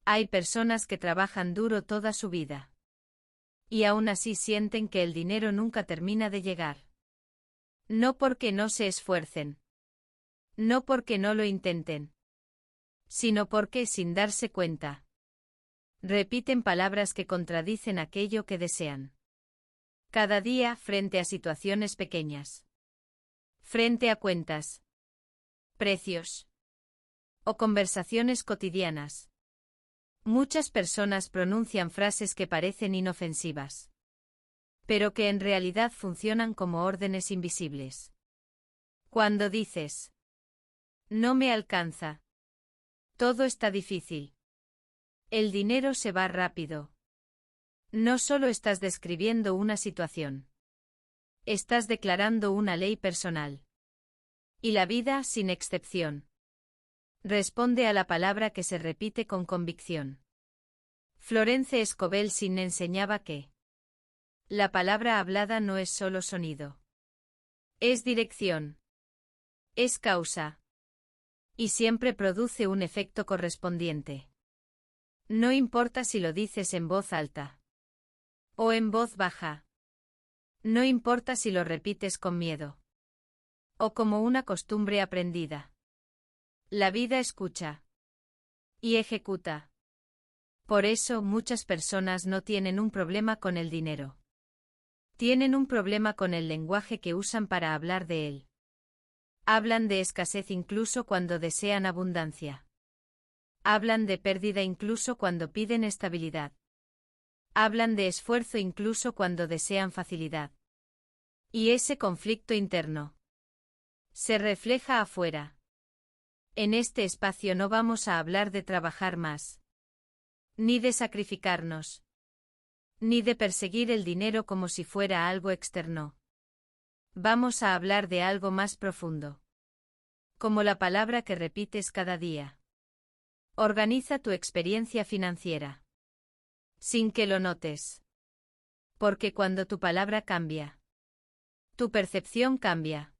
Hay personas que trabajan duro toda su vida. Y aún así sienten que el dinero nunca termina de llegar. No porque no se esfuercen. No porque no lo intenten. Sino porque, sin darse cuenta, repiten palabras que contradicen aquello que desean. Cada día frente a situaciones pequeñas. Frente a cuentas. Precios. O conversaciones cotidianas. Muchas personas pronuncian frases que parecen inofensivas, pero que en realidad funcionan como órdenes invisibles. Cuando dices, no me alcanza. Todo está difícil. El dinero se va rápido. No solo estás describiendo una situación. Estás declarando una ley personal. Y la vida, sin excepción, responde a la palabra que se repite con convicción. Florence Scovel Shinn enseñaba que la palabra hablada no es solo sonido. Es dirección. Es causa. Y siempre produce un efecto correspondiente. No importa si lo dices en voz alta o en voz baja. No importa si lo repites con miedo o como una costumbre aprendida. La vida escucha y ejecuta. Por eso muchas personas no tienen un problema con el dinero. Tienen un problema con el lenguaje que usan para hablar de él. Hablan de escasez incluso cuando desean abundancia. Hablan de pérdida incluso cuando piden estabilidad. Hablan de esfuerzo incluso cuando desean facilidad. Y ese conflicto interno se refleja afuera. En este espacio no vamos a hablar de trabajar más, ni de sacrificarnos, ni de perseguir el dinero como si fuera algo externo. Vamos a hablar de algo más profundo. Como la palabra que repites cada día. Organiza tu experiencia financiera. Sin que lo notes. Porque cuando tu palabra cambia, tu percepción cambia.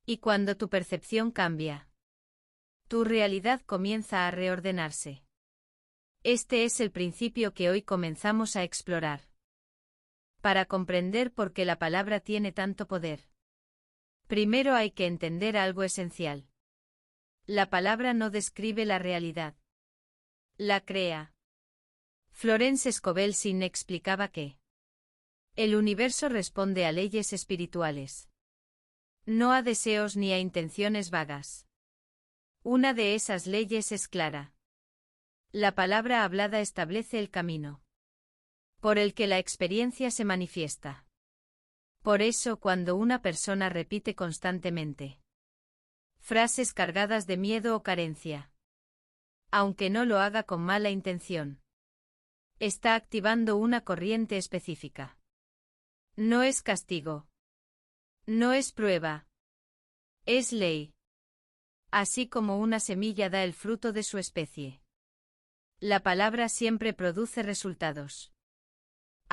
Y cuando tu percepción cambia, tu realidad comienza a reordenarse. Este es el principio que hoy comenzamos a explorar. Para comprender por qué la palabra tiene tanto poder, primero hay que entender algo esencial. La palabra no describe la realidad. La crea. Florence Scovel Shinn explicaba que el universo responde a leyes espirituales. No a deseos ni a intenciones vagas. Una de esas leyes es clara. La palabra hablada establece el camino por el que la experiencia se manifiesta. Por eso cuando una persona repite constantemente frases cargadas de miedo o carencia, aunque no lo haga con mala intención, está activando una corriente específica. No es castigo. No es prueba. Es ley. Así como una semilla da el fruto de su especie. La palabra siempre produce resultados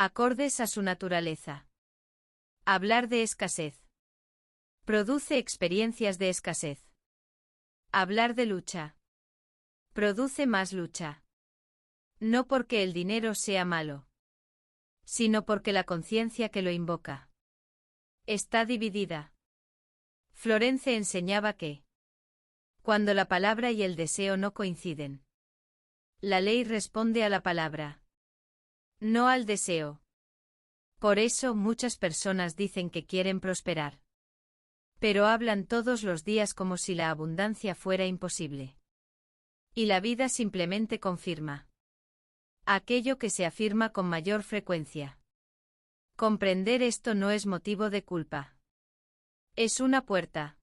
acordes a su naturaleza. Hablar de escasez produce experiencias de escasez. Hablar de lucha produce más lucha. No porque el dinero sea malo, sino porque la conciencia que lo invoca está dividida. Florence enseñaba que cuando la palabra y el deseo no coinciden, la ley responde a la palabra, no al deseo. Por eso muchas personas dicen que quieren prosperar, pero hablan todos los días como si la abundancia fuera imposible. Y la vida simplemente confirma aquello que se afirma con mayor frecuencia. Comprender esto no es motivo de culpa. Es una puerta.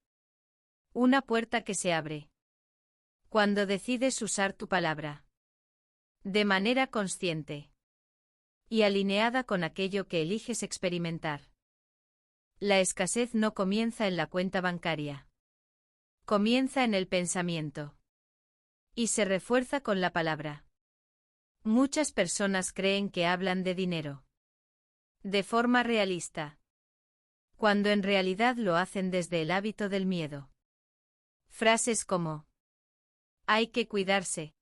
Una puerta que se abre cuando decides usar tu palabra de manera consciente y alineada con aquello que eliges experimentar. La escasez no comienza en la cuenta bancaria. Comienza en el pensamiento. Y se refuerza con la palabra. Muchas personas creen que hablan de dinero de forma realista, cuando en realidad lo hacen desde el hábito del miedo. Frases como: hay que cuidarse.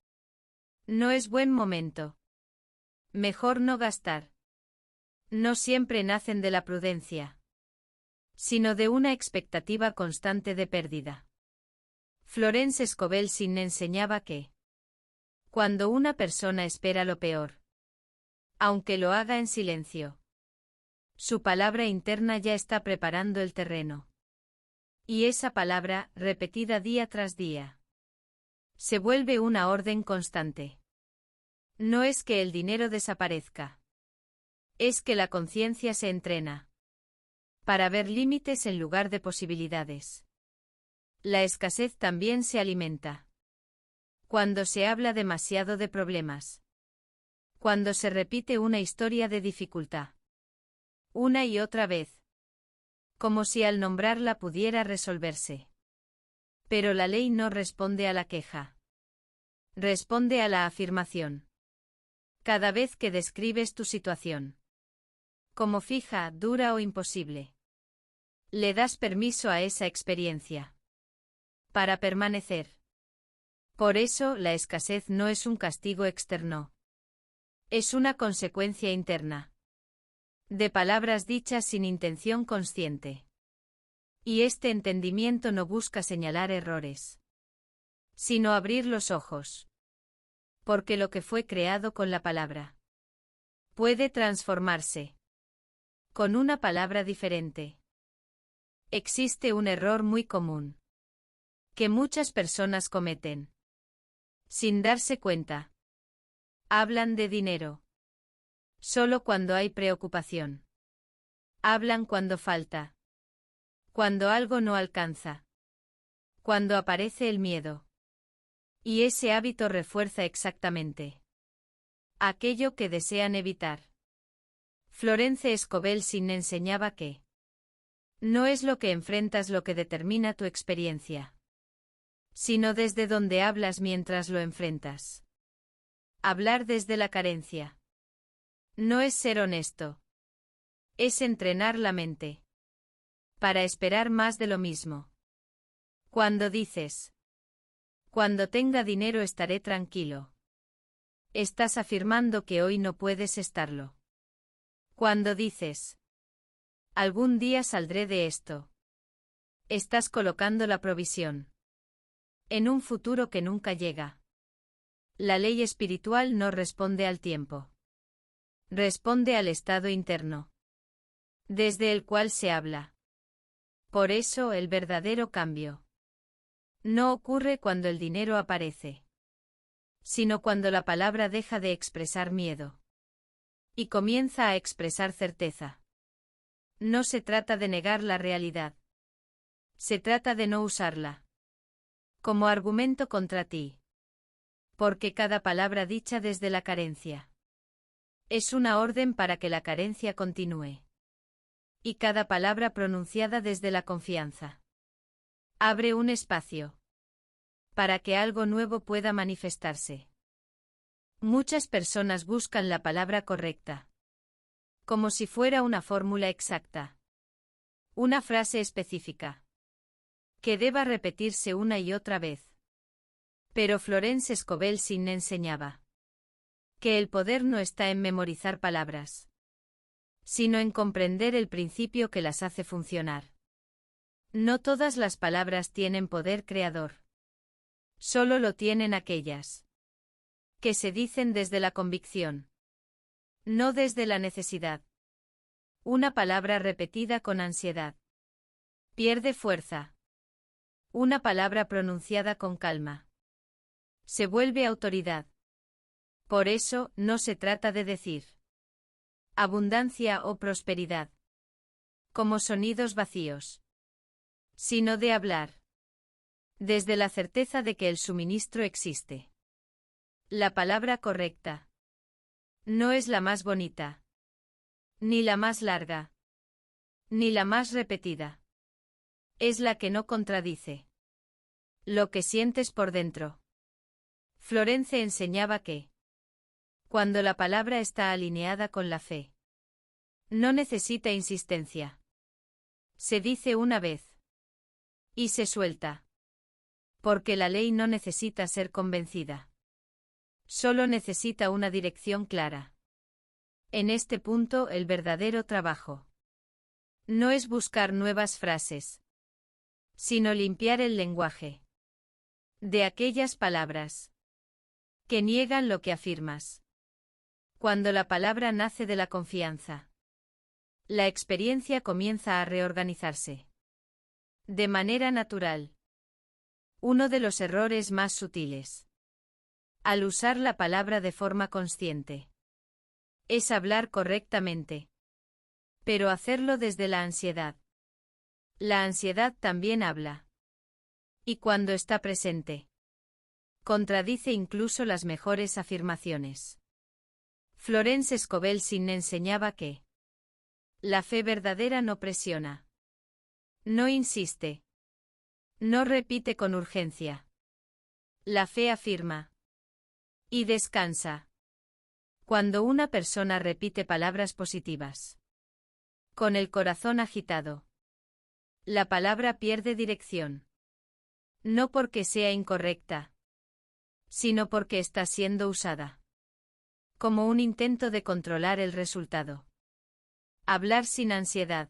No es buen momento. Mejor no gastar. No siempre nacen de la prudencia, sino de una expectativa constante de pérdida. Florence Scovel Sin enseñaba que cuando una persona espera lo peor, aunque lo haga en silencio, su palabra interna ya está preparando el terreno. Y esa palabra, repetida día tras día, se vuelve una orden constante. No es que el dinero desaparezca. Es que la conciencia se entrena para ver límites en lugar de posibilidades. La escasez también se alimenta cuando se habla demasiado de problemas. Cuando se repite una historia de dificultad. Una y otra vez. Como si al nombrarla pudiera resolverse. Pero la ley no responde a la queja. Responde a la afirmación. Cada vez que describes tu situación como fija, dura o imposible, le das permiso a esa experiencia para permanecer. Por eso, la escasez no es un castigo externo. Es una consecuencia interna de palabras dichas sin intención consciente. Y este entendimiento no busca señalar errores, sino abrir los ojos. Porque lo que fue creado con la palabra puede transformarse con una palabra diferente. Existe un error muy común que muchas personas cometen sin darse cuenta. Hablan de dinero solo cuando hay preocupación. Hablan cuando falta. Cuando algo no alcanza. Cuando aparece el miedo. Y ese hábito refuerza exactamente aquello que desean evitar. Florence Scovel Sin enseñaba que no es lo que enfrentas lo que determina tu experiencia, sino desde donde hablas mientras lo enfrentas. Hablar desde la carencia no es ser honesto. Es entrenar la mente para esperar más de lo mismo. Cuando dices, cuando tenga dinero estaré tranquilo, estás afirmando que hoy no puedes estarlo. Cuando dices, algún día saldré de esto, estás colocando la provisión en un futuro que nunca llega. La ley espiritual no responde al tiempo. Responde al estado interno, desde el cual se habla. Por eso el verdadero cambio no ocurre cuando el dinero aparece, sino cuando la palabra deja de expresar miedo y comienza a expresar certeza. No se trata de negar la realidad. Se trata de no usarla como argumento contra ti. Porque cada palabra dicha desde la carencia es una orden para que la carencia continúe. Y cada palabra pronunciada desde la confianza abre un espacio para que algo nuevo pueda manifestarse. Muchas personas buscan la palabra correcta, como si fuera una fórmula exacta, una frase específica, que deba repetirse una y otra vez. Pero Florence Scovel Sin enseñaba que el poder no está en memorizar palabras, sino en comprender el principio que las hace funcionar. No todas las palabras tienen poder creador. Solo lo tienen aquellas que se dicen desde la convicción, no desde la necesidad. Una palabra repetida con ansiedad pierde fuerza. Una palabra pronunciada con calma se vuelve autoridad. Por eso, no se trata de decir abundancia o prosperidad como sonidos vacíos, sino de hablar desde la certeza de que el suministro existe. La palabra correcta no es la más bonita, ni la más larga, ni la más repetida. Es la que no contradice lo que sientes por dentro. Florence enseñaba que cuando la palabra está alineada con la fe, no necesita insistencia. Se dice una vez y se suelta. Porque la ley no necesita ser convencida. Solo necesita una dirección clara. En este punto, el verdadero trabajo no es buscar nuevas frases, sino limpiar el lenguaje de aquellas palabras que niegan lo que afirmas. Cuando la palabra nace de la confianza, la experiencia comienza a reorganizarse de manera natural. Uno de los errores más sutiles al usar la palabra de forma consciente es hablar correctamente, pero hacerlo desde la ansiedad. La ansiedad también habla. Y cuando está presente, contradice incluso las mejores afirmaciones. Florence Scovel Shinn enseñaba que la fe verdadera no presiona, no insiste, no repite con urgencia. La fe afirma y descansa. Cuando una persona repite palabras positivas con el corazón agitado, la palabra pierde dirección. No porque sea incorrecta, sino porque está siendo usada como un intento de controlar el resultado. Hablar sin ansiedad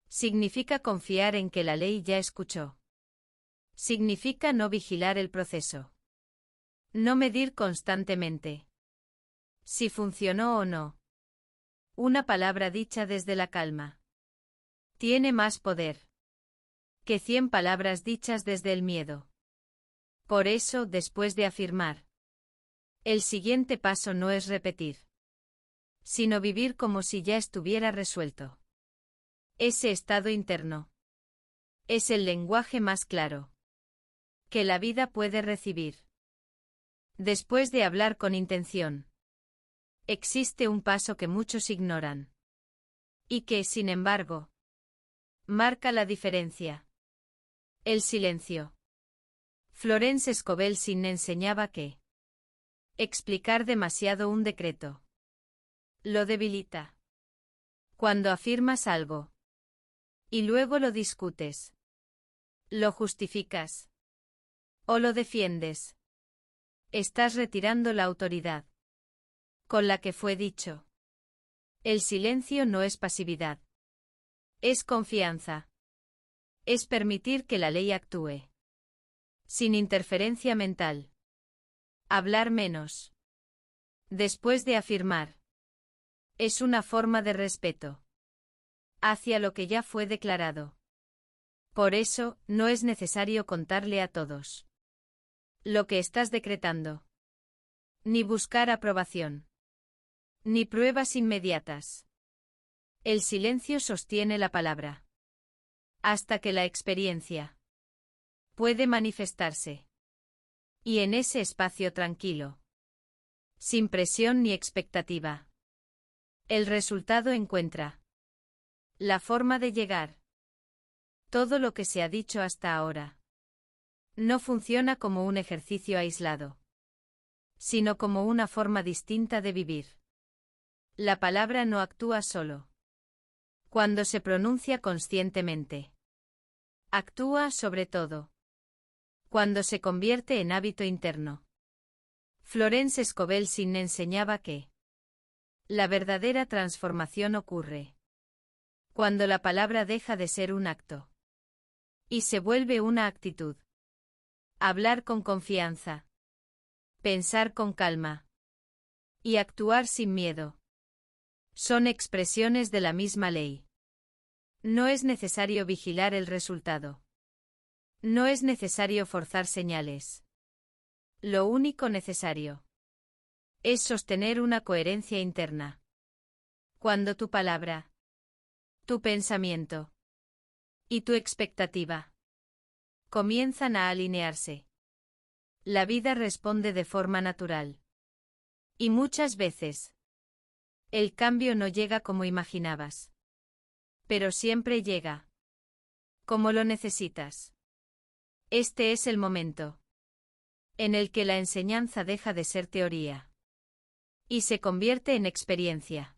significa confiar en que la ley ya escuchó. Significa no vigilar el proceso. No medir constantemente si funcionó o no. Una palabra dicha desde la calma tiene más poder que 100 palabras dichas desde el miedo. Por eso, después de afirmar, el siguiente paso no es repetir, sino vivir como si ya estuviera resuelto. Ese estado interno es el lenguaje más claro que la vida puede recibir. Después de hablar con intención, existe un paso que muchos ignoran y que, sin embargo, marca la diferencia. El silencio. Florence Scovel Shinn enseñaba que explicar demasiado un decreto lo debilita. Cuando afirmas algo y luego lo discutes, lo justificas o lo defiendes, estás retirando la autoridad con la que fue dicho. El silencio no es pasividad. Es confianza. Es permitir que la ley actúe sin interferencia mental. Hablar menos después de afirmar es una forma de respeto hacia lo que ya fue declarado. Por eso, no es necesario contarle a todos lo que estás decretando, ni buscar aprobación, ni pruebas inmediatas. El silencio sostiene la palabra hasta que la experiencia puede manifestarse. Y en ese espacio tranquilo, sin presión ni expectativa, el resultado encuentra la forma de llegar. Todo lo que se ha dicho hasta ahora no funciona como un ejercicio aislado, sino como una forma distinta de vivir. La palabra no actúa solo cuando se pronuncia conscientemente. Actúa sobre todo cuando se convierte en hábito interno. Florence Scovel Shinn enseñaba que la verdadera transformación ocurre cuando la palabra deja de ser un acto y se vuelve una actitud. Hablar con confianza, pensar con calma y actuar sin miedo son expresiones de la misma ley. No es necesario vigilar el resultado. No es necesario forzar señales. Lo único necesario es sostener una coherencia interna. Cuando tu palabra, tu pensamiento y tu expectativa comienzan a alinearse, la vida responde de forma natural. Y muchas veces, el cambio no llega como imaginabas. Pero siempre llega como lo necesitas. Este es el momento en el que la enseñanza deja de ser teoría y se convierte en experiencia.